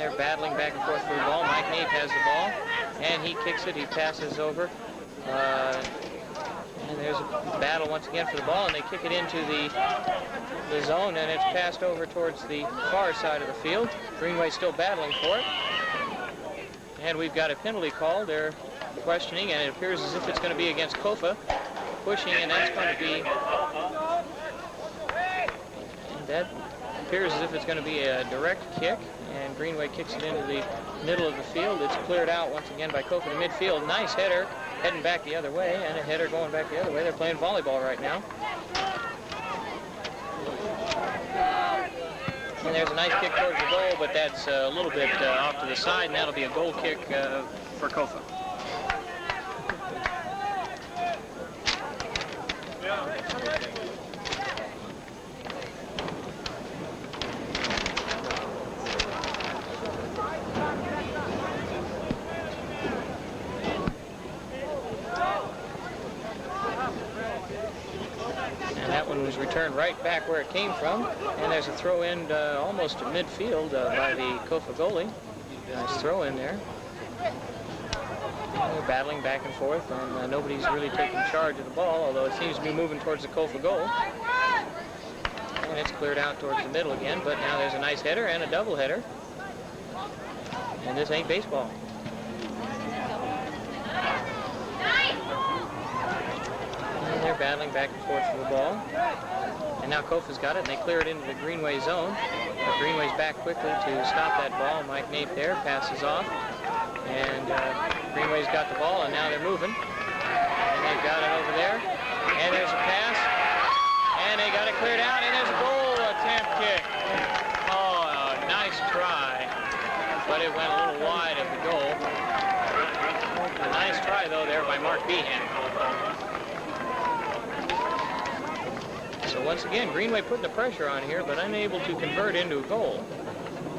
they're battling back and forth for the ball. Mike Nape has the ball, and he kicks it. He passes over. And there's a battle once again for the ball, and they kick it into the zone, and it's passed over towards the far side of the field. Greenway still battling for it. And we've got a penalty call. They're questioning, and it appears as if it's going to be against Kofa. Pushing, and that's going to be... And that appears as if it's going to be a direct kick, and Greenway kicks it into the middle of the field. It's cleared out once again by Kofa to midfield. Nice header, heading back the other way, and a header going back the other way. They're playing volleyball right now. And there's a nice kick towards the goal, but that's a little bit off to the side, and that'll be a goal kick for Kofa. Returned right back where it came from, and there's a throw in almost to midfield by the Kofa goalie. Nice throw in there. They're battling back and forth, and nobody's really taking charge of the ball, although it seems to be moving towards the Kofa goal. And it's cleared out towards the middle again, but now there's a nice header and a double header. And this ain't baseball. And they're battling back and forth for the ball. And now Kofa's got it, and they clear it into the Greenway zone. But Greenway's back quickly to stop that ball. Mike Nape there passes off. And Greenway's got the ball, and now they're moving. And they've got it over there. And there's a pass. And they got it cleared out, and there's a goal attempt kick. Oh, nice try. But it went a little wide of the goal. A nice try, though, there by Mark Behan. So once again, Greenway putting the pressure on here, but unable to convert into a goal.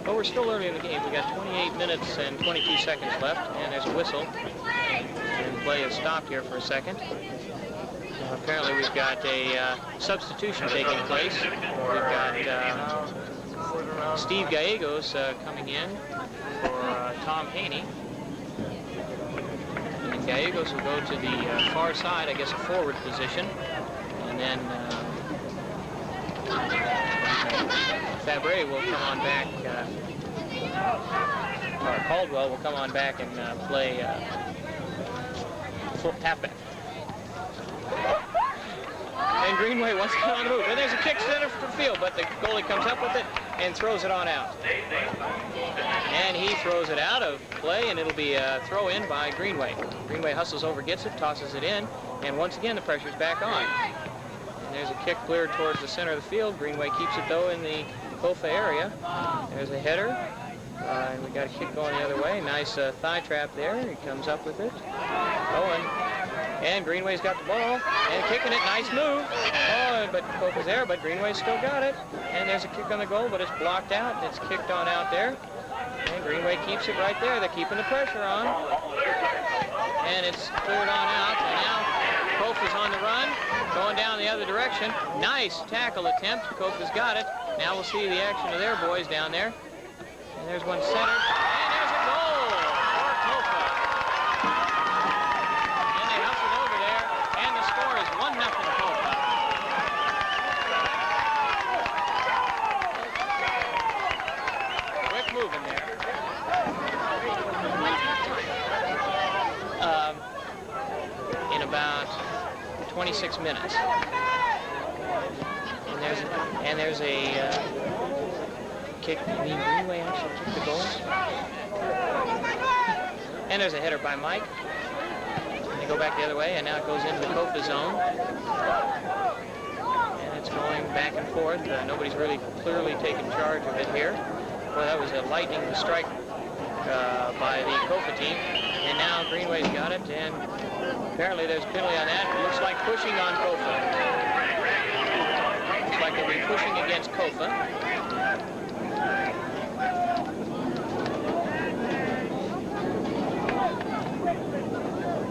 But we're still early in the game. We got 28 minutes and 22 seconds left, and there's a whistle. And play has stopped here for a second. Apparently we've got a substitution taking place. We've got Steve Gallegos coming in for Tom Haney. And Gallegos will go to the far side, I guess a forward position. And then Fabre will come on back, or Caldwell will come on back and play full halfback. And Greenway wants to get on the move. And there's a kick center for the field, but the goalie comes up with it and throws it on out. And he throws it out of play, and it'll be a throw in by Greenway. Greenway hustles over, gets it, tosses it in, and once again the pressure's back on. And there's a kick cleared towards the center of the field. Greenway keeps it, though, in the Kofa area. There's a header, and we got a kick going the other way. Nice thigh trap there. He comes up with it. And Greenway's got the ball, and kicking it, nice move. Oh, but Kofa's there, but Greenway's still got it. And there's a kick on the goal, but it's blocked out. It's kicked on out there. And Greenway keeps it right there. They're keeping the pressure on. And it's cleared on out, and now Kofa's on the run, going down the other direction. Nice tackle attempt. Kofa's got it. Now we'll see the action of their boys down there. And there's one centered. And there's a goal for Kofa. And they hustled over there, and the score is 1-0 Kofa. Quick moving there. In about 26 minutes. And there's a kick. I mean, Greenway actually kicked the goal. And there's a header by Mike. And they go back the other way, and now it goes into the Kofa zone. And it's going back and forth. Nobody's really clearly taken charge of it here. Well, that was a lightning strike by the Kofa team. And now Greenway's got it, and apparently there's a penalty on that. It looks like pushing on Kofa. Looks like they'll be pushing against Kofa.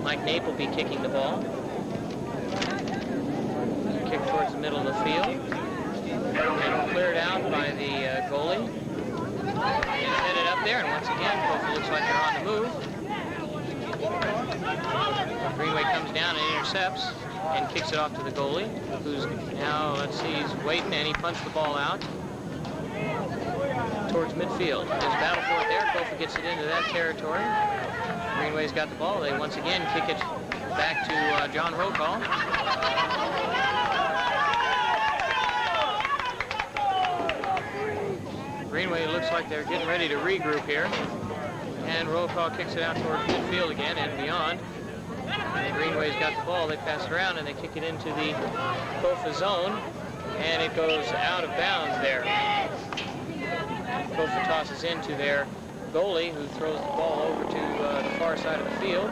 Mike Nape will be kicking the ball. Kick towards the middle of the field. And cleared out by the goalie. And headed up there, and once again, Kofa looks like they're on the move. Greenway comes down and intercepts and kicks it off to the goalie, who's now, let's see, he's waiting, and he punched the ball out towards midfield. There's a battle for it there. Kofa gets it into that territory. Greenway's got the ball. They once again kick it back to John Rocall. Greenway looks like they're getting ready to regroup here. And Rocall kicks it out towards midfield again and beyond. And Greenway's got the ball. They pass it around and they kick it into the Kofa zone. And it goes out of bounds there. Kofa tosses into their goalie, who throws the ball over to the far side of the field.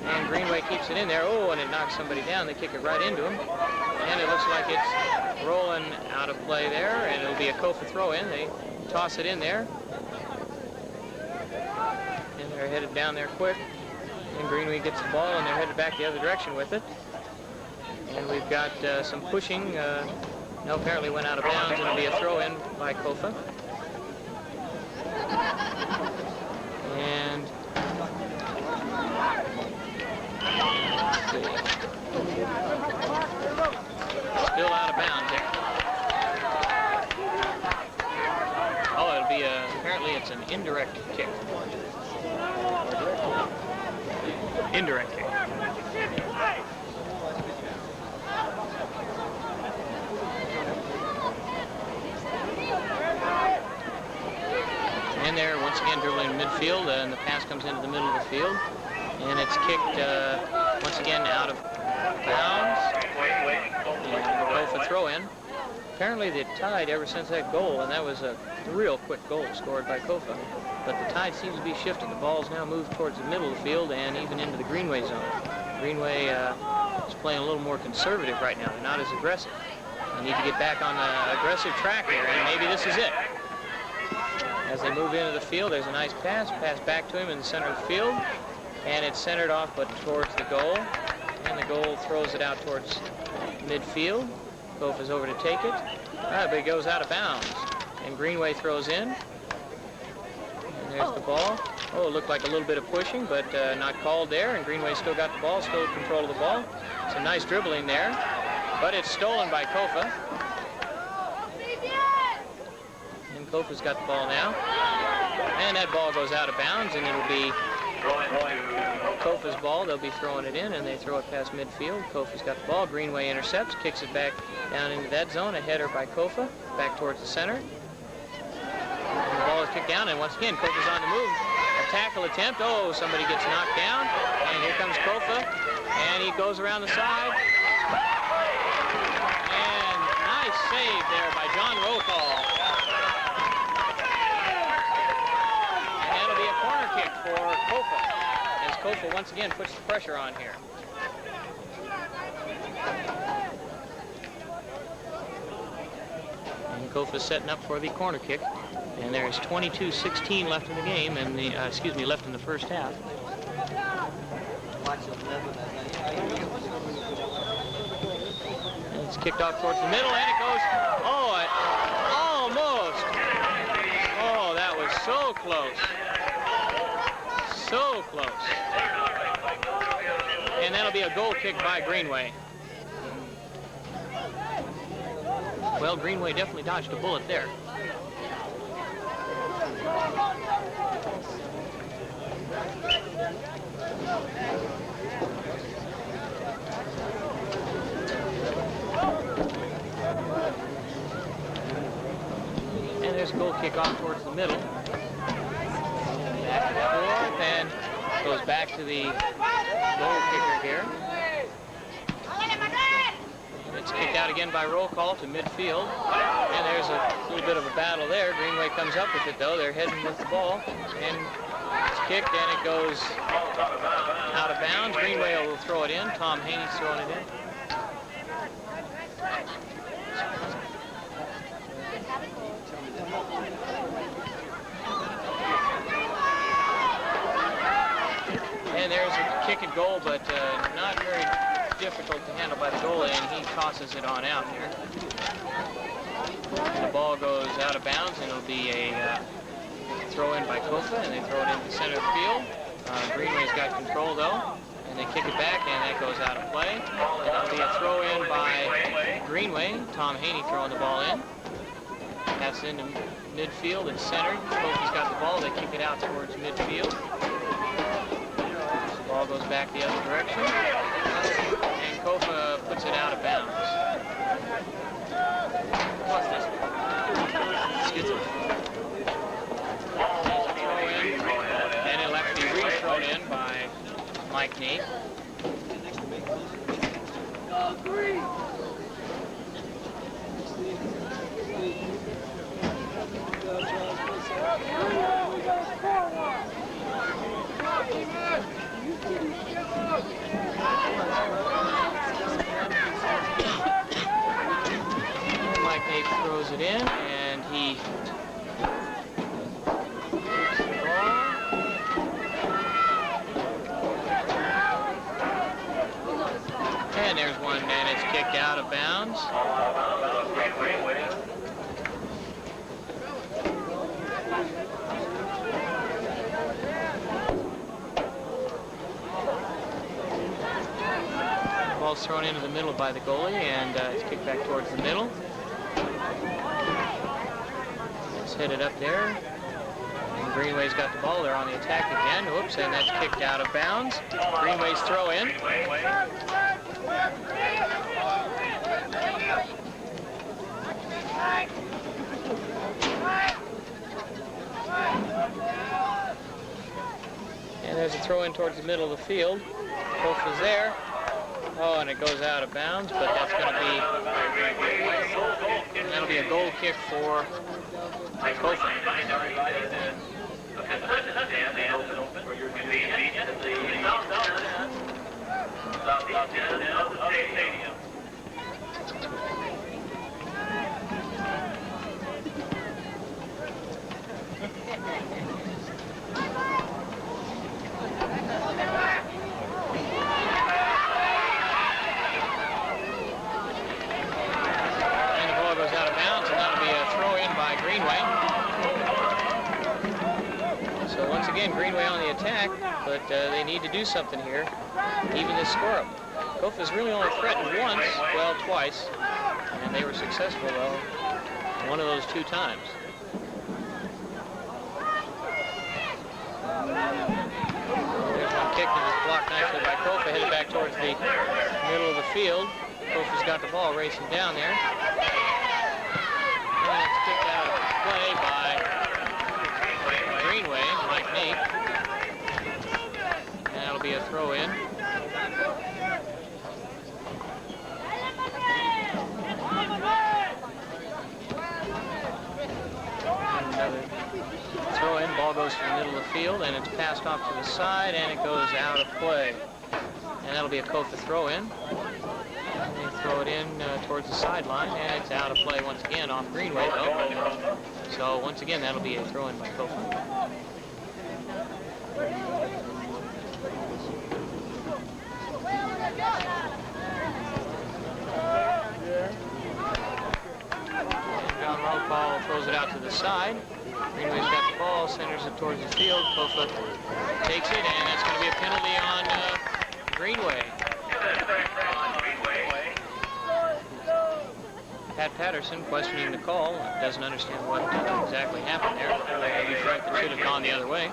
And Greenway keeps it in there. Oh, and it knocks somebody down. They kick it right into him. And it looks like it's rolling out of play there, and it'll be a Kofa throw-in. They toss it in there. And they're headed down there quick. And Greenway gets the ball, and they're headed back the other direction with it. And we've got some pushing. No, apparently went out of bounds. It'll be a throw-in by Kofa. And still out of bounds there. Oh, it'll be apparently it's an indirect kick. Indirect kick. And they're once again dribbling midfield, and the pass comes into the middle of the field, and it's kicked once again out of bounds. And Kofa throw-in. Apparently the Tide, ever since that goal, and that was a real quick goal scored by Kofa, but the Tide seems to be shifting. The ball's now moved towards the middle of the field and even into the Greenway zone. Greenway is playing a little more conservative right now. They're not as aggressive. They need to get back on the aggressive track here, and maybe this is it. As they move into the field, there's a nice pass back to him in the center of the field, and it's centered off but towards the goal, and the goal throws it out towards midfield. Kofa's over to take it, but it goes out of bounds, and Greenway throws in, and there's the ball. Oh, it looked like a little bit of pushing, but not called there, and Greenway still got the ball, still in control of the ball. Some nice dribbling there, but it's stolen by Kofa. Kofa's got the ball now, and that ball goes out of bounds, and it'll be Kofa's ball. They'll be throwing it in, and they throw it past midfield. Kofa's got the ball. Greenway intercepts, kicks it back down into that zone. A header by Kofa, back towards the center. And the ball is kicked down, and once again, Kofa's on the move. A tackle attempt. Oh, somebody gets knocked down, and here comes Kofa, and he goes around the side. And nice save there by John Rocall. Kick for Kofa, as Kofa once again puts the pressure on here. And Kofa's setting up for the corner kick, and there's 22:16 left in the game, and the left in the first half. And it's kicked off towards the middle, and it goes. Oh, almost. Oh, that was so close. So close. And that'll be a goal kick by Greenway. Well, Greenway definitely dodged a bullet there. And there's a goal kick off towards the middle. Back and forth, and goes back to the goal kicker here. It's kicked out again by roll call to midfield, and there's a little bit of a battle there. Greenway comes up with it though. They're heading with the ball, and it's kicked, and it goes out of bounds. Greenway will throw it in. Tom Haney's throwing it in. And there's a kick and goal, but not very difficult to handle by the goalie, and he tosses it on out here. And the ball goes out of bounds, and it'll be a throw in by Kofa, and they throw it into center field. Greenway's got control though, and they kick it back, and that goes out of play. And that'll be a throw in by Greenway. Tom Haney throwing the ball in. Pass into midfield, it's centered. Kofa's got the ball, they kick it out towards midfield. The ball goes back the other direction, and Kofa puts it out of bounds. What's this? Excuse me. Throw in, and it'll have to be re-thrown in by Mike Nate. Mike Nate throws it in, and he takes the ball. And there's one, and it's kicked out of bounds. Ball's thrown into the middle by the goalie, and it's kicked back towards the middle. It's headed up there. And Greenway's got the ball. They're on the attack again. Whoops, and that's kicked out of bounds. Greenway's throw in. And there's a throw in towards the middle of the field. Kofa's there. Oh, and it goes out of bounds, but that's going to be, that'll be a goal kick for Kofa. So once again, Greenway on the attack, but they need to do something here, even this score up. Kofa's really only threatened once, well, twice, and they were successful, though, one of those 2 times. There's one kick that was blocked nicely by Kofa, headed back towards the middle of the field. Kofa's got the ball racing down there. And it's kicked out of play by Greenway, Mike Nate. And that'll be a throw in. Another throw in, ball goes to the middle of the field, and it's passed off to the side, and it goes out of play. And that'll be a Kofa throw in. They throw it in towards the sideline, and it's out of play once again off Greenway, though. So once again, that'll be a throw in by Kofa. And John Rothball throws it out to the side. Greenway's got the ball, centers it towards the field. Kofa takes it, and that's going to be a penalty on Greenway. Pat Patterson questioning the call, doesn't understand what exactly happened there. He's right, that should have gone the other way.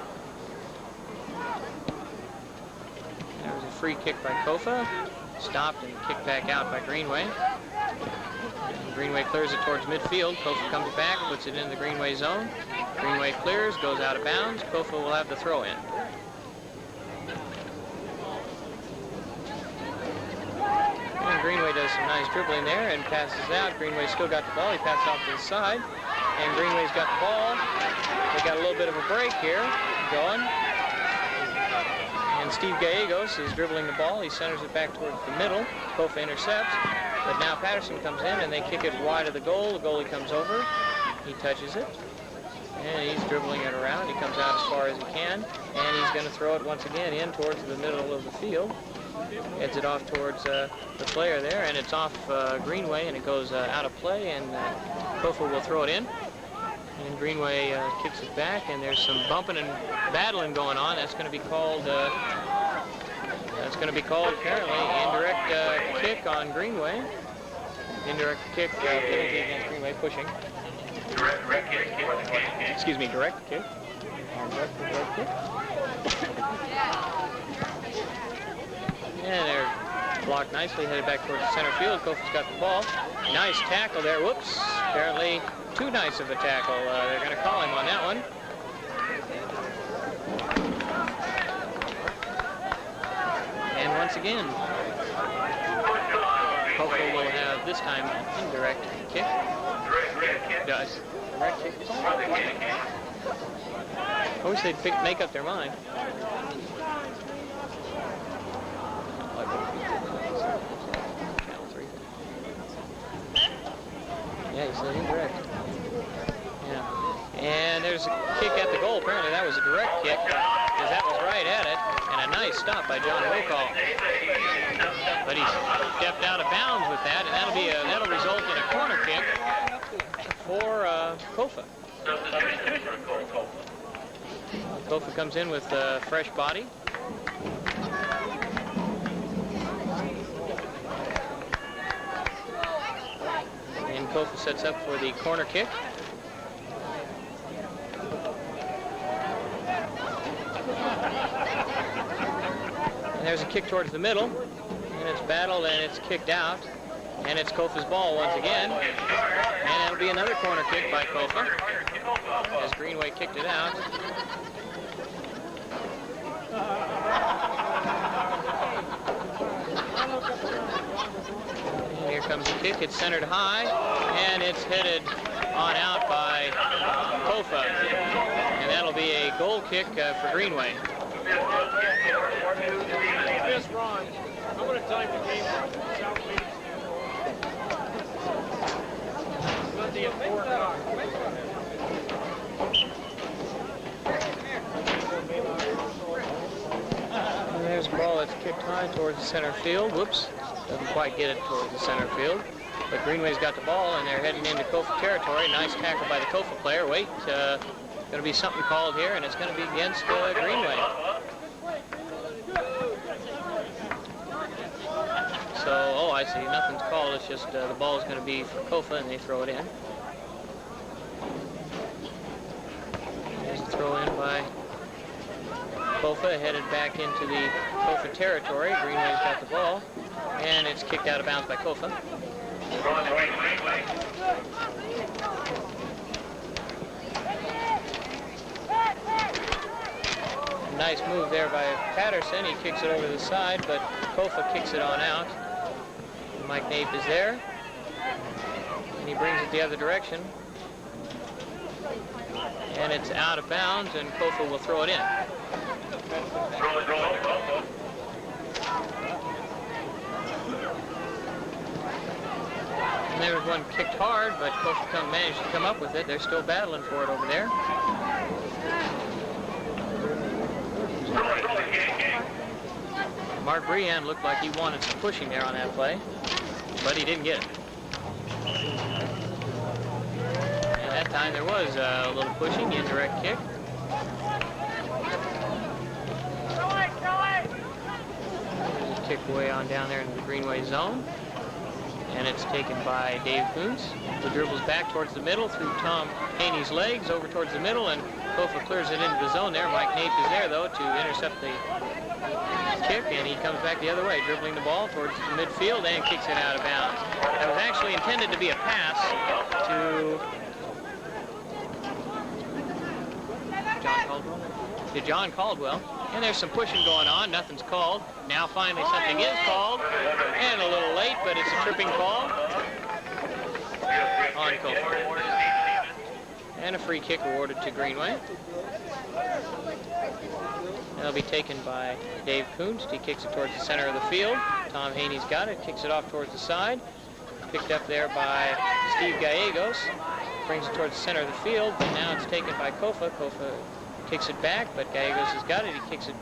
There was a free kick by Kofa, stopped and kicked back out by Greenway. Greenway clears it towards midfield. Kofa comes back, puts it in the Greenway zone. Greenway clears, goes out of bounds. Kofa will have the throw in. And Greenway does some nice dribbling there and passes out. Greenway's still got the ball. He passes off to the side. And Greenway's got the ball. They got a little bit of a break here going. And Steve Gallegos is dribbling the ball. He centers it back towards the middle. Kofa intercepts. But now Patterson comes in and they kick it wide of the goal. The goalie comes over. He touches it. And he's dribbling it around. He comes out as far as he can. And he's going to throw it once again in towards the middle of the field. Heads it off towards the player there, and it's off Greenway, and it goes out of play, and Kofa will throw it in. And Greenway kicks it back, and there's some bumping and battling going on. That's going to be called. That's going to be called apparently indirect kick on Greenway. Indirect kick penalty against Greenway pushing. Direct kick. Excuse me, direct kick. Direct kick. And they're blocked nicely, headed back towards the center field. Kofa's got the ball. Nice tackle there. Whoops. Apparently too nice of a tackle. They're going to call him on that one. And once again, Kofa will have this time indirect kick. Does. Direct kick. I wish they'd make up their mind. Yeah, he said indirect. Yeah. And there's a kick at the goal. Apparently that was a direct kick, because that was right at it. And a nice stop by John Wilcall. But he stepped out of bounds with that, and that'll result in a corner kick for Kofa. Kofa comes in with a fresh body. And Kofa sets up for the corner kick. And there's a kick towards the middle. And it's battled and it's kicked out. And it's Kofa's ball once again. And it'll be another corner kick by Kofa, as Greenway kicked it out. And here comes the kick. It's centered high, and it's headed on out by Kofa. And that'll be a goal kick for Greenway. Yes, Ron. I'm going to time the game. Sunday at 4 o'clock. And there's a ball that's kicked high towards the center field. Whoops. Doesn't quite get it towards the center field. But Greenway's got the ball, and they're heading into Kofa territory. Nice tackle by the Kofa player. Wait, going to be something called here, and it's going to be against Greenway. So, oh, I see. Nothing's called. It's just the ball is going to be for Kofa, and they throw it in. There's a throw in by Kofa, headed back into the Kofa territory. Greenway's got the ball, and it's kicked out of bounds by Kofa. Nice move there by Patterson. He kicks it over the side, but Kofa kicks it on out. Mike Nape is there, and he brings it the other direction. And it's out of bounds, and Kofa will throw it in. And there was one kicked hard, but Kofa managed to come up with it. They're still battling for it over there. Mark Brehan looked like he wanted some pushing there on that play, but he didn't get it. And that time there was a little pushing, indirect kick. Kick way on down there into the Greenway zone. And it's taken by Dave Kuntz, who dribbles back towards the middle through Tom Haney's legs over towards the middle, and Kofa clears it into the zone there. Mike Nape is there, though, to intercept the kick, and he comes back the other way, dribbling the ball towards the midfield and kicks it out of bounds. That was actually intended to be a pass to John Caldwell. And there's some pushing going on. Nothing's called. Now finally something is called. And a little late, but it's a tripping call on Kofa. And a free kick awarded to Greenway. That'll be taken by Dave Kuntz. He kicks it towards the center of the field. Tom Haney's got it. Kicks it off towards the side. Picked up there by Steve Gallegos. Brings it towards the center of the field. But now it's taken by Kofa. Kofa kicks it back, but Gallegos has got it. He kicks it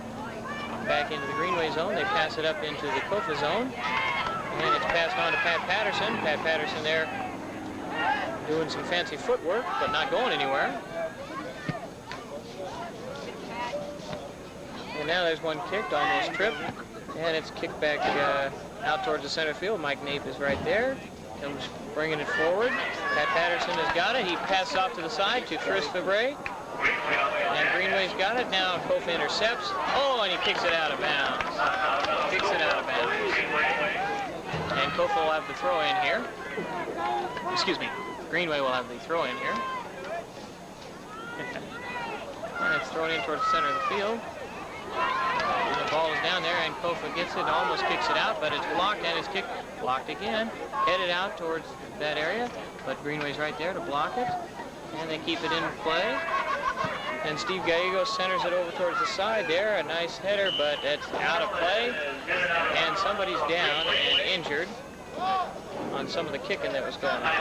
back into the Greenway zone. They pass it up into the Kofa zone. And it's passed on to Pat Patterson. Pat Patterson there doing some fancy footwork, but not going anywhere. And now there's one kicked, almost tripped, and it's kicked back out towards the center field. Mike Nape is right there, comes bringing it forward. Pat Patterson has got it. He passes off to the side to Chris Fabre. And Greenway's got it. Now Kofa intercepts. Oh, and he kicks it out of bounds. Kicks it out of bounds. And Kofa will have the throw in here. Excuse me. Greenway will have the throw in here. And it's thrown in towards the center of the field. And the ball is down there, and Kofa gets it, almost kicks it out, but it's blocked, and it's kicked, blocked again, headed out towards that area, but Greenway's right there to block it, and they keep it in play. And Steve Gallegos centers it over towards the side there, a nice header, but it's out of play, and somebody's down and injured on some of the kicking that was going on.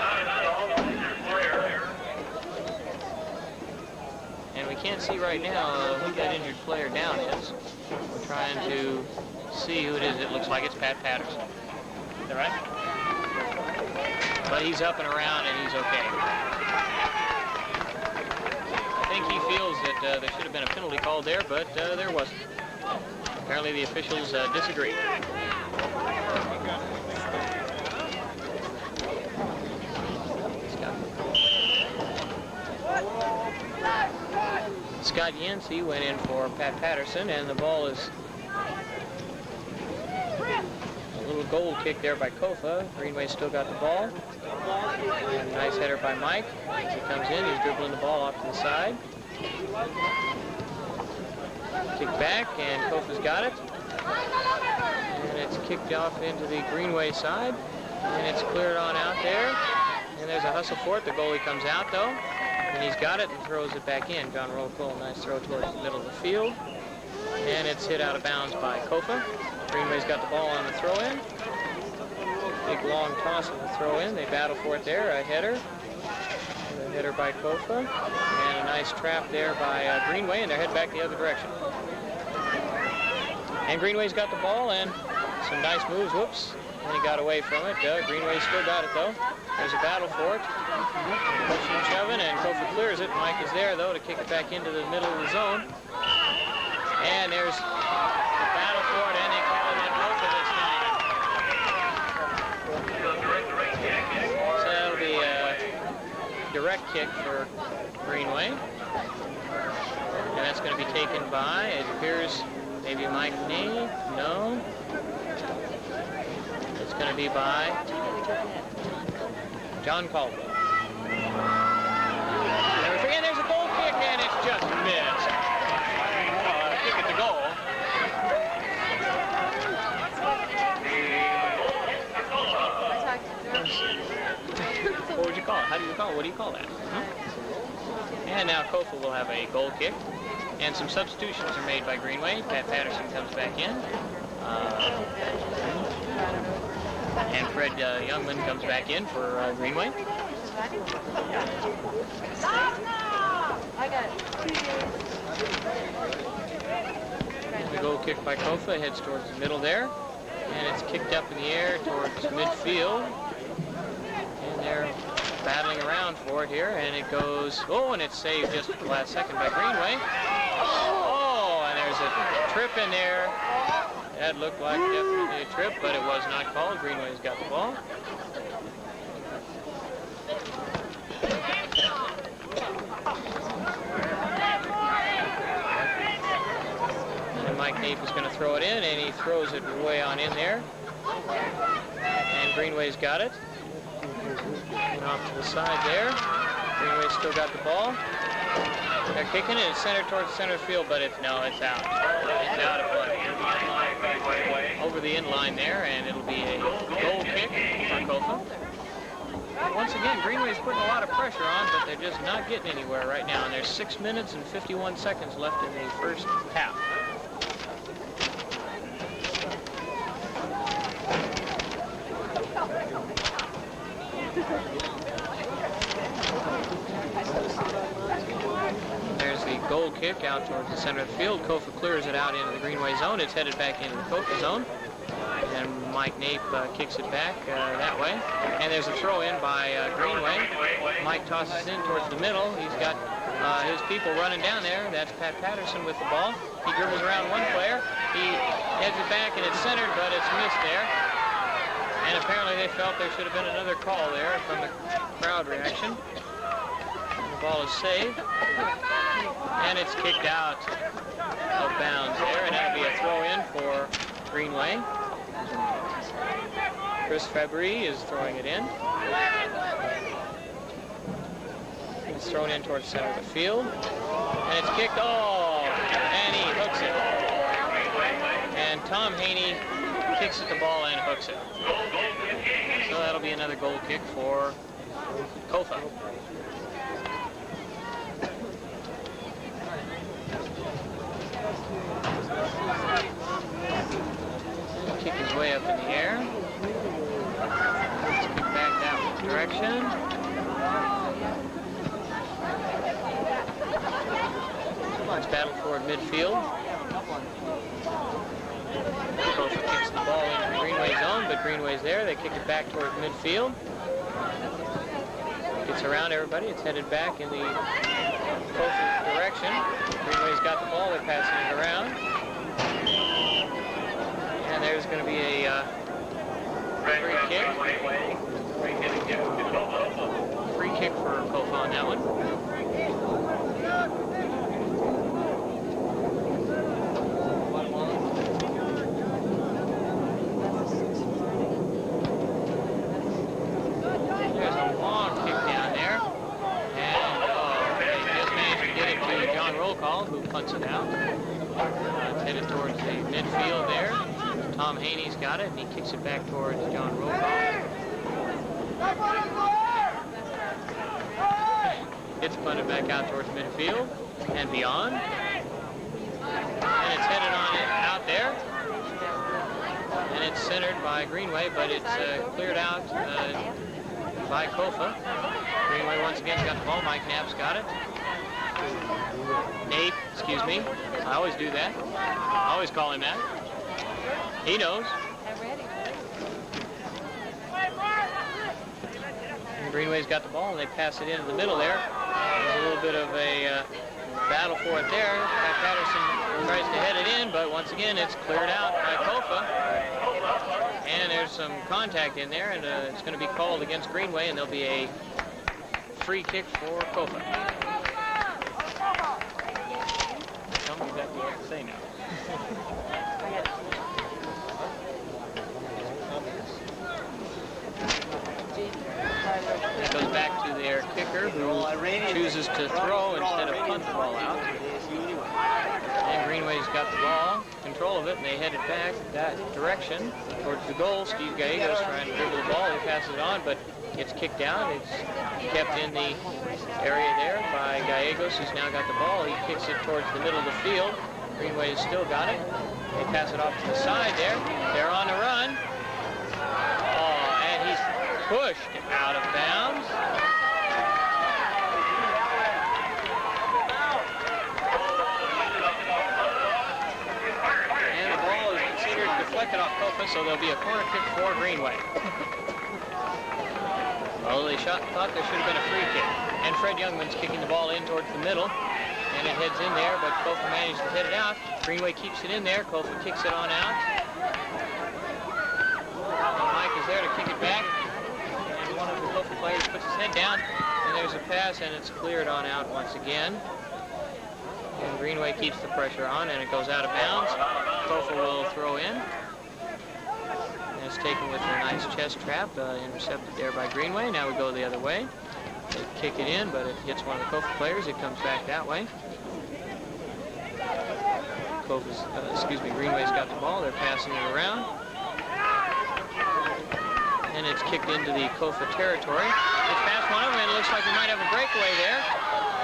And we can't see right now who that injured player down is. We're trying to see who it is. It looks like it's Pat Patterson. Is that right? But he's up and around, and he's okay. I think he feels that there should have been a penalty called there, but there wasn't. Apparently the officials disagree. Scott Yancey went in for Pat Patterson, and the ball is a little goal kick there by Kofa. Greenway still got the ball. And a nice header by Mike. As he comes in, he's dribbling the ball off to the side. Kick back, and Kofa's got it. And it's kicked off into the Greenway side, and it's cleared on out there. And there's a hustle for it. The goalie comes out, though. And he's got it and throws it back in. John Roll, nice throw towards the middle of the field. And it's hit out of bounds by Kofa. Greenway's got the ball on the throw-in. Big long toss of the throw-in. They battle for it there. A header. A header by Kofa. And a nice trap there by Greenway, and they're heading back the other direction. And Greenway's got the ball, and some nice moves. Whoops. And he got away from it. Greenway's still got it, though. There's a battle for it. Pushing and shoving, and Kofa clears it. Mike is there, though, to kick it back into the middle of the zone. And there's the battle for it, and they call it on Kofa this time. So that'll be a direct kick for Greenway. And that's going to be taken by, it appears, maybe Mike Ney. No. It's going to be by John Caldwell. And there's a goal kick, and it's just missed. Kick at the goal. What would you call it? How do you call it? What do you call that? And now Kofa will have a goal kick. And some substitutions are made by Greenway. Pat Patterson comes back in. And Fred Youngman comes back in for Greenway. The goal kick by Kofa heads towards the middle there. And it's kicked up in the air towards midfield. And they're battling around for it here. And it goes, oh, and it's saved just at the last second by Greenway. Oh, and there's a trip in there. That looked like definitely a trip, but it was not called. Greenway's got the ball. And Mike Nape is going to throw it in, and he throws it way on in there. And Greenway's got it. And off to the side there. Greenway's still got the ball. They're kicking it. It's centered towards the center field, but it's out. It's out of play. Over the end line there, and it'll be a goal kick for Kofa. Once again, Greenway's putting a lot of pressure on, but they're just not getting anywhere right now. And there's 6 minutes and 51 seconds left in the first half. There's the goal kick out towards the center of the field. Kofa clears it out into the Greenway zone. It's headed back into the Kofa zone. And Mike Nape kicks it back that way. And there's a throw in by Greenway. Mike tosses it in towards the middle. He's got his people running down there. That's Pat Patterson with the ball. He dribbles around one player. He heads it back and it's centered, but it's missed there. And apparently they felt there should have been another call there from the crowd reaction. And the ball is saved. And it's kicked out of bounds there, and that'll be a throw in for Greenway. Chris Fabry is throwing it in. It's thrown in towards the center of the field. And it's kicked off. And he hooks it. And Tom Haney kicks at the ball and hooks it. So that'll be another goal kick for Kofa. Kick his way up in the air. Let's kick back that direction. It's battled toward midfield. Kofa kicks the ball into the Greenway zone, but Greenway's there. They kick it back towards midfield. Gets around everybody. It's headed back in the Kofa direction. Greenway's got the ball. They're passing it around. And there's going to be a free kick. Free kick for Kofa on that one. There's a long kick down there. And they just managed to get it to John Rollcall, who punts it out. It's headed towards the midfield there. Tom Haney's got it, and he kicks it back towards John Rollcall. It's punted back out towards midfield and beyond. And it's headed on out there. And it's centered by Greenway, but it's cleared out by Kofa. Greenway once again got the ball. Mike Knapp's got it. Nape, excuse me. I always do that. I always call him that. He knows. And Greenway's got the ball, and they pass it into the middle there. There's a little bit of a battle for it there. Pat Patterson tries to head it in, but once again, it's cleared out by Kofa. And there's some contact in there, and it's going to be called against Greenway, and there'll be a free kick for Kofa. Tell me exactly what to say now. It goes back to their kicker, who chooses to throw instead of punt the ball out. And Greenway's got the ball, control of it, and they head it back that direction towards the goal. Steve Gallegos trying to dribble the ball. He passes it on, but it's kicked out. It's kept in the area there by Gallegos, who's now got the ball. He kicks it towards the middle of the field. Greenway's still got it. They pass it off to the side there. They're on the run. Oh, and he's pushed out of bounds. And the ball is considered deflected off Kofa, so there'll be a corner kick for Greenway. Well, they thought there should have been a free kick. And Fred Youngman's kicking the ball in towards the middle. And it heads in there, but Kofa managed to hit it out. Greenway keeps it in there. Kofa kicks it on out. And Mike is there to kick it back. And one of the Kofa players puts his head down. And there's a pass, and it's cleared on out once again. And Greenway keeps the pressure on, and it goes out of bounds. Kofa will throw in. And it's taken with a nice chest trap, intercepted there by Greenway. Now we go the other way. They kick it in, but it hits one of the Kofa players. It comes back that way. Greenway's got the ball. They're passing it around. And it's kicked into the Kofa territory. It's past one of them, and it looks like we might have a breakaway there.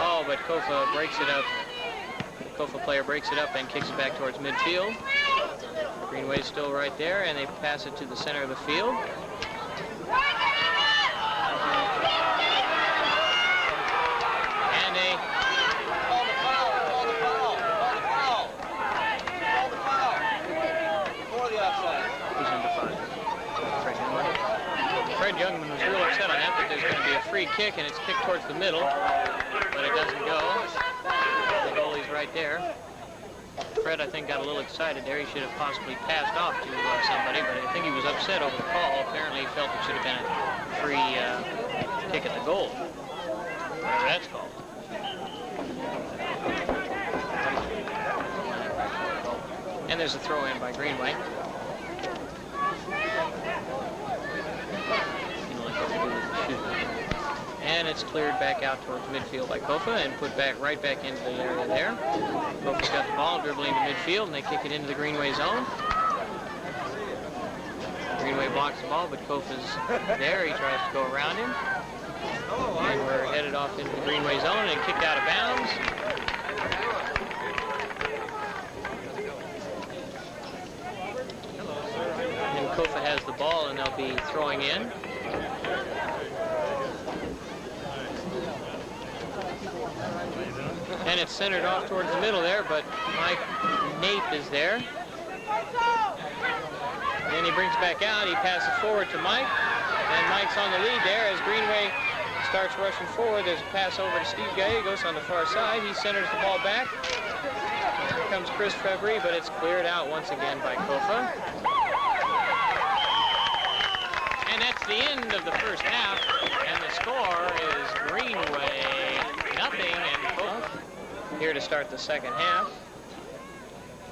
Oh, but Kofa breaks it up. The Kofa player breaks it up and kicks it back towards midfield. Greenway's still right there, and they pass it to the center of the field. free kick, and it's kicked towards the middle, but it doesn't go. The goalie's right there. Fred, I think, got a little excited there. He should have possibly passed off to somebody, but I think he was upset over the call. Apparently, he felt it should have been a free kick at the goal, whatever that's called. And there's a throw-in by Greenway. And it's cleared back out towards midfield by Kofa and put back right back into the area there. Kofa's got the ball, dribbling to midfield, and they kick it into the Greenway zone. Greenway blocks the ball, but Kofa's there. He tries to go around him. And we're headed off into the Greenway zone and kicked out of bounds. And Kofa has the ball, and they'll be throwing in. And it's centered off towards the middle there, but Mike Nape is there. And he brings it back out. He passes forward to Mike. And Mike's on the lead there as Greenway starts rushing forward. There's a pass over to Steve Gallegos on the far side. He centers the ball back. Here comes Chris February, but it's cleared out once again by Kofa. And that's the end of the first half. And the score is Greenway 0 and Kofa here to start the second half.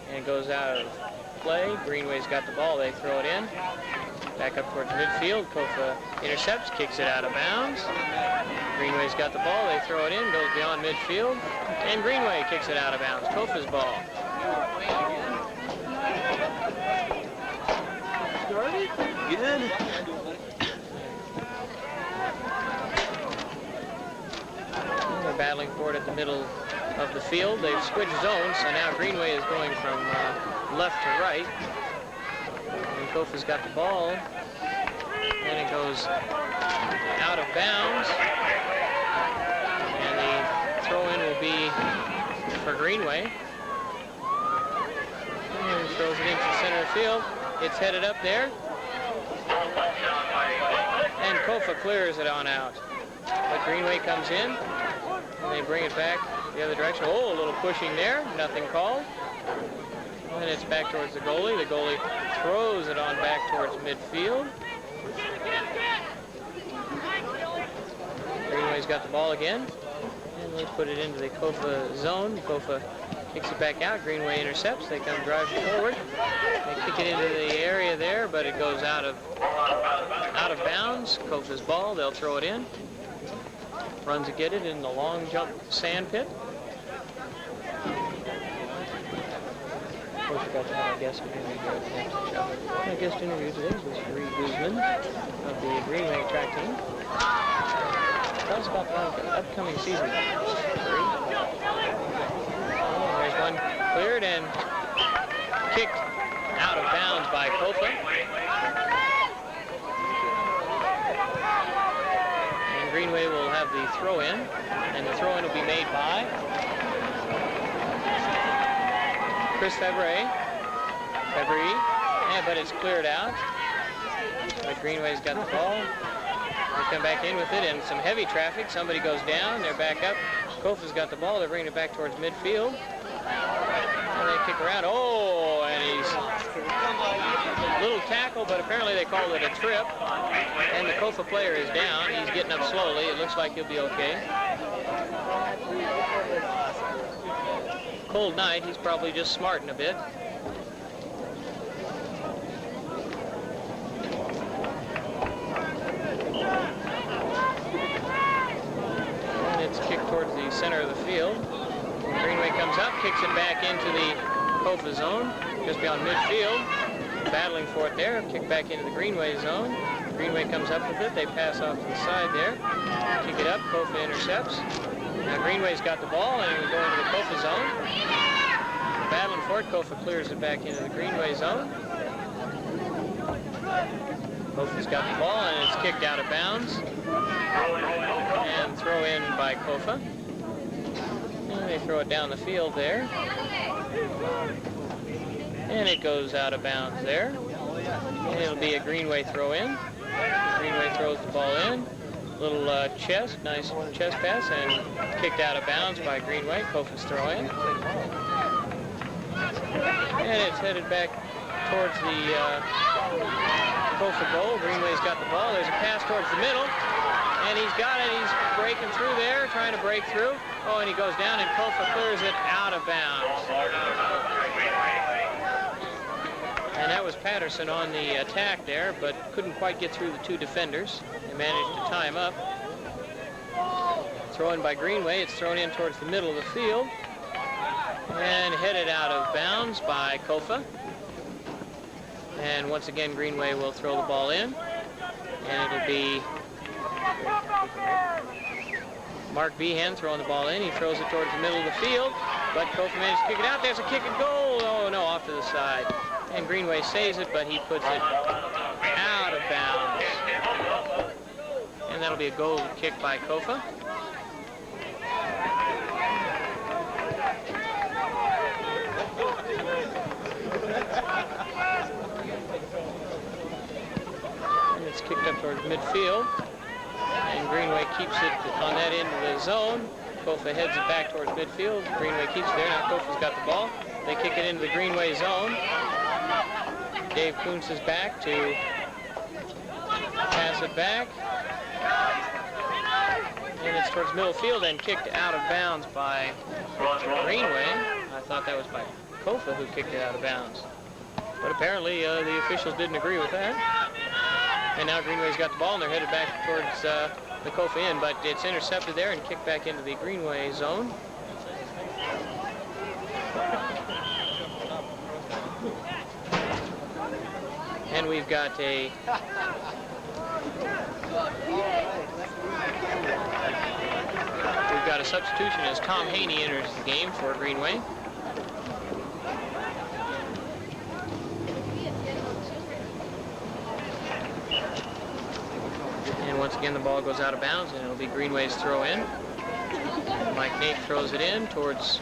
And it goes out of play. Greenway's got the ball. They throw it in. Back up towards midfield. Kofa intercepts, kicks it out of bounds. Greenway's got the ball. They throw it in, goes beyond midfield. And Greenway kicks it out of bounds. Kofa's ball. Good. They're battling for it at the middle of the field. They've switched zones, so now Greenway is going from left to right. And Kofa's got the ball, and it goes out of bounds. And the throw-in will be for Greenway. And he throws it into the center of the field. It's headed up there. And Kofa clears it on out. But Greenway comes in, and they bring it back the other direction. Oh, a little pushing there, nothing called. And it's back towards the goalie. The goalie throws it on back towards midfield. Greenway's got the ball again, and they put it into the Kofa zone. Kofa kicks it back out. Greenway intercepts. They come driving forward. They kick it into the area there, but it goes out of bounds. Kofa's ball. They'll throw it in. Runs to get it in the long jump sand pit. Of course, we got to have our guest interview here at the next show. Our guest interview today was Reed Guzman of the Greenway track team. Tell us about the upcoming season. There's one cleared and kicked out of bounds by Kofa. And Greenway will have the throw-in, and the throw-in will be made by Chris February, but it's cleared out. But Greenway's got the ball. They come back in with it, and some heavy traffic. Somebody goes down. They're back up. Kofa's got the ball. They're bringing it back towards midfield. And they kick around. Oh, and he's a little tackle, but apparently they called it a trip. And the Kofa player is down. He's getting up slowly. It looks like he'll be okay. Cold night. He's probably just smarting a bit. And it's kicked towards the center of the field. Greenway comes up, kicks it back into the Kofa zone, just beyond midfield. Battling for it there. Kick back into the Greenway zone. Greenway comes up with it. They pass off to the side there. Kick it up. Kofa intercepts. Now Greenway's got the ball, and we go into the Kofa zone. Battling for it. Kofa clears it back into the Greenway zone. Kofa's got the ball, and it's kicked out of bounds. And throw in by Kofa. And they throw it down the field there. And it goes out of bounds there. And it'll be a Greenway throw in. Greenway throws the ball in. Little nice chest pass, and kicked out of bounds by Greenway. Kofa's throw in. And it's headed back towards the Kofa goal. Greenway's got the ball. There's a pass towards the middle. And he's got it. He's breaking through there, trying to break through. Oh, and he goes down, and Kofa clears it out of bounds. And that was Patterson on the attack there, but couldn't quite get through the two defenders. They managed to tie him up. Throw in by Greenway. It's thrown in towards the middle of the field. And headed out of bounds by Kofa. And once again, Greenway will throw the ball in. And it'll be Mark Behan throwing the ball in. He throws it towards the middle of the field, but Kofa managed to kick it out. There's a kick and goal. Oh, no, off to the side. And Greenway saves it, but he puts it out of bounds. And that'll be a goal kick by Kofa. And it's kicked up towards midfield. And Greenway keeps it on that end of the zone. Kofa heads it back towards midfield. Greenway keeps it there. Now Kofa's got the ball. They kick it into the Greenway zone. Dave Kuntz is back to pass it back. And it's towards middle field and kicked out of bounds by Greenway. I thought that was by Kofa who kicked it out of bounds. But apparently the officials didn't agree with that. And now Greenway's got the ball and they're headed back towards the Kofa end, but it's intercepted there and kicked back into the Greenway zone. And we've got a substitution as Tom Haney enters the game for Greenway. And once again, the ball goes out of bounds, and it'll be Greenway's throw in. Mike Nate throws it in towards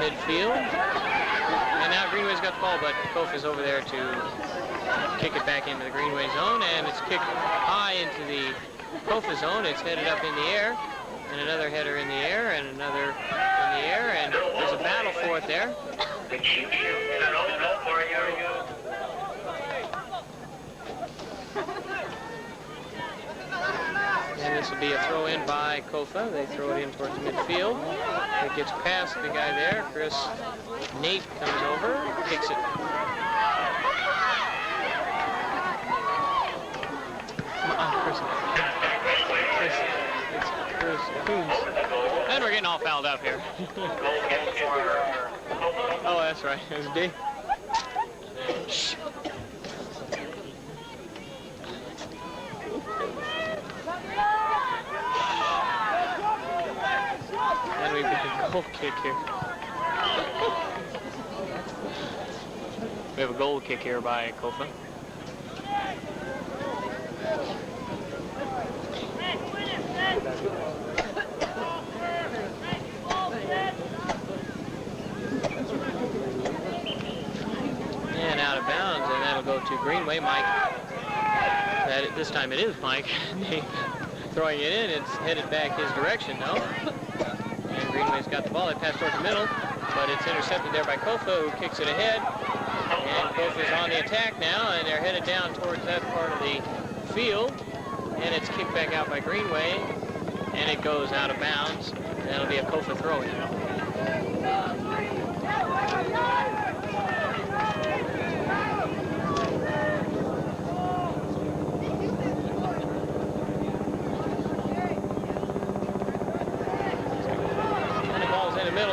midfield. And now Greenway's got the ball, but Kofa's over there to kick it back into the Greenway zone, and it's kicked high into the Kofa zone. It's headed up in the air, and another header in the air, and another in the air, and there's a battle for it there. And this will be a throw in by Kofa. They throw it in towards midfield. It gets past the guy there. Chris Nate comes over, kicks it. Chris Coons. And we're getting all fouled up here. Oh, that's right. It was D. Shh. And we've got a goal kick here. We have a goal kick here by Kofa. And out of bounds, and that'll go to Greenway. Mike, this time it is Mike. Throwing it in, it's headed back his direction now. And Greenway's got the ball. It passed towards the middle, but it's intercepted there by Kofa, who kicks it ahead. And Kofa's on the attack now, and they're headed down towards that part of the field. And it's kicked back out by Greenway, and it goes out of bounds. And that'll be a Kofa throw-in.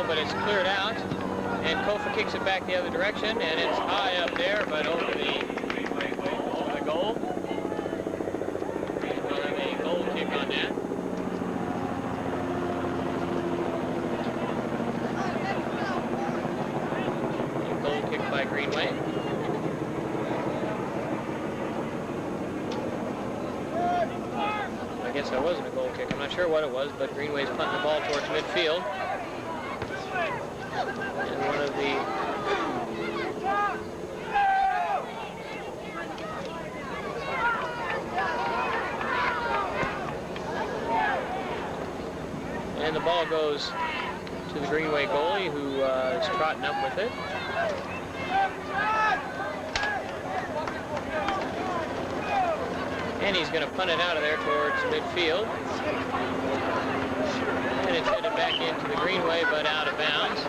But it's cleared out, and Kofa kicks it back the other direction, and it's high up there, but over the goal. And we'll have a goal kick on that. A goal kick by Greenway. I guess that wasn't a goal kick. I'm not sure what it was, but Greenway's punting the ball towards midfield. And one of the goes to the Greenway goalie, who is trotting up with it. And he's going to punt it out of there towards midfield. And it's headed back into the Greenway, but out of bounds.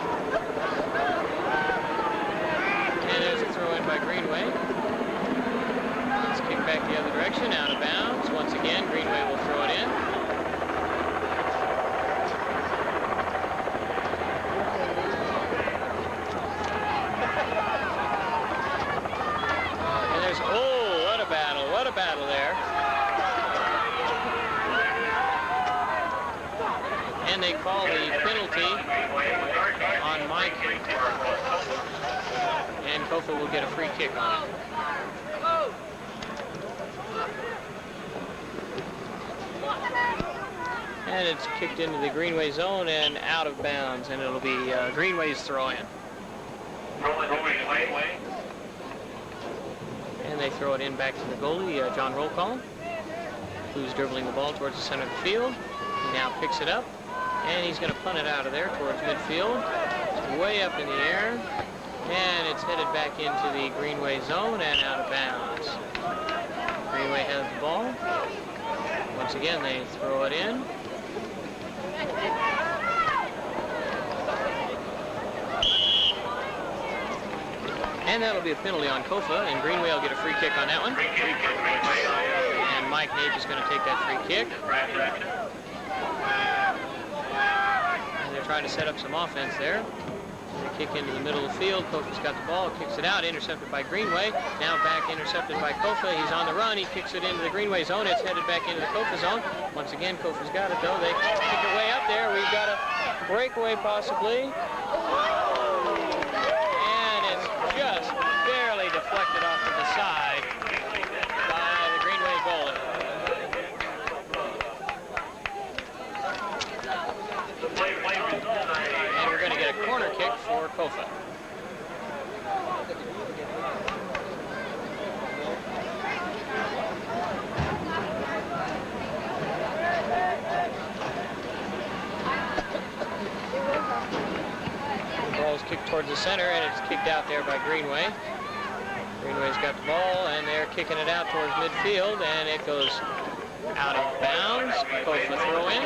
And there's a throw in by Greenway. Let's kick back the other direction, out of bounds. Once again, Greenway will throw it in. And there's, oh, what a battle there. And they call the penalty on Mike. And Kofa will get a free kick on it. And it's kicked into the Greenway zone and out of bounds, and it'll be Greenway's throw-in. And they throw it in back to the goalie, John Rollcall, who's dribbling the ball towards the center of the field. He now picks it up, and he's going to punt it out of there towards midfield. It's way up in the air, and it's headed back into the Greenway zone and out of bounds. Greenway has the ball. Once again, they throw it in. And that'll be a penalty on Kofa, and Greenway will get a free kick on that one. And Mike Nage is going to take that free kick. And they're trying to set up some offense there. They kick into the middle of the field. Kofa's got the ball, kicks it out, intercepted by Greenway. Now back intercepted by Kofa. He's on the run. He kicks it into the Greenway zone. It's headed back into the Kofa zone. Once again, Kofa's got it, though. They kick it way up there. We've got a breakaway, possibly. And it's just barely deflected off to the side by the Greenway goalie. And we're going to get a corner kick for Kofa. The ball is kicked towards the center, and it's kicked out there by Greenway. Greenway's got the ball, and they're kicking it out towards midfield, and it goes out of bounds. Kofa throw in.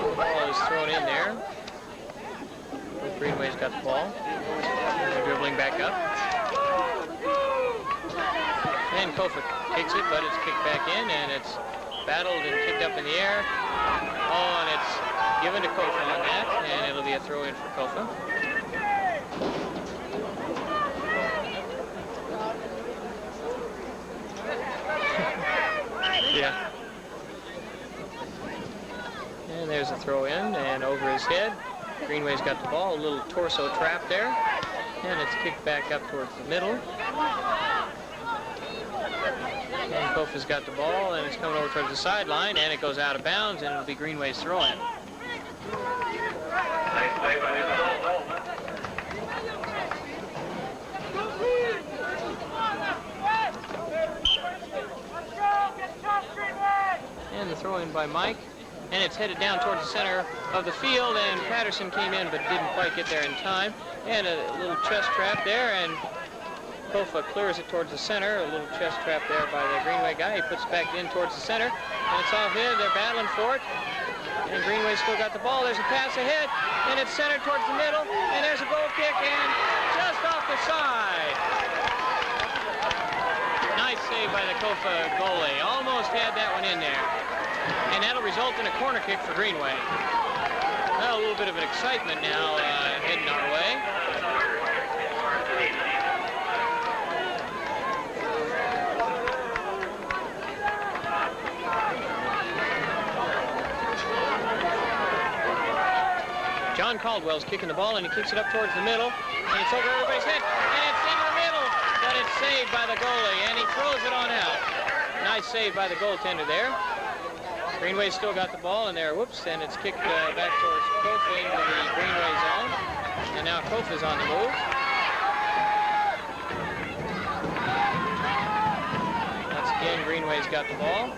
The ball is thrown in there. Greenway's got the ball. They're dribbling back up. And Kofa kicks it, but it's kicked back in, and it's battled and kicked up in the air. Oh, and it's given to Kofa on that, and it'll be a throw in for Kofa. Yeah. And there's a throw in, and over his head. Greenway's got the ball, a little torso trap there, and it's kicked back up towards the middle. And Kofa's got the ball, and it's coming over towards the sideline, and it goes out of bounds, and it'll be Greenway's throw in. And the throw in by Mike. And it's headed down towards the center of the field, and Patterson came in but didn't quite get there in time. And a little chest trap there, and Kofa clears it towards the center. A little chest trap there by the Greenway guy. He puts it back in towards the center, and it's off here. They're battling for it. And Greenway's still got the ball. There's a pass ahead, and it's centered towards the middle, and there's a goal kick, and just off the side. Nice save by the Kofa goalie. Almost had that one in there. And that'll result in a corner kick for Greenway. Well, a little bit of an excitement now heading our way. John Caldwell's kicking the ball, and he kicks it up towards the middle, and it's over everybody's head, and it's in the middle, but it's saved by the goalie, and he throws it on out. Nice save by the goaltender there. Greenway's still got the ball in there, whoops, and it's kicked back towards Kofa into the Greenway zone. And now Kofa's on the move. Once again, Greenway's got the ball.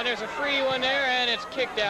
and there's a free one there, and it's kicked out.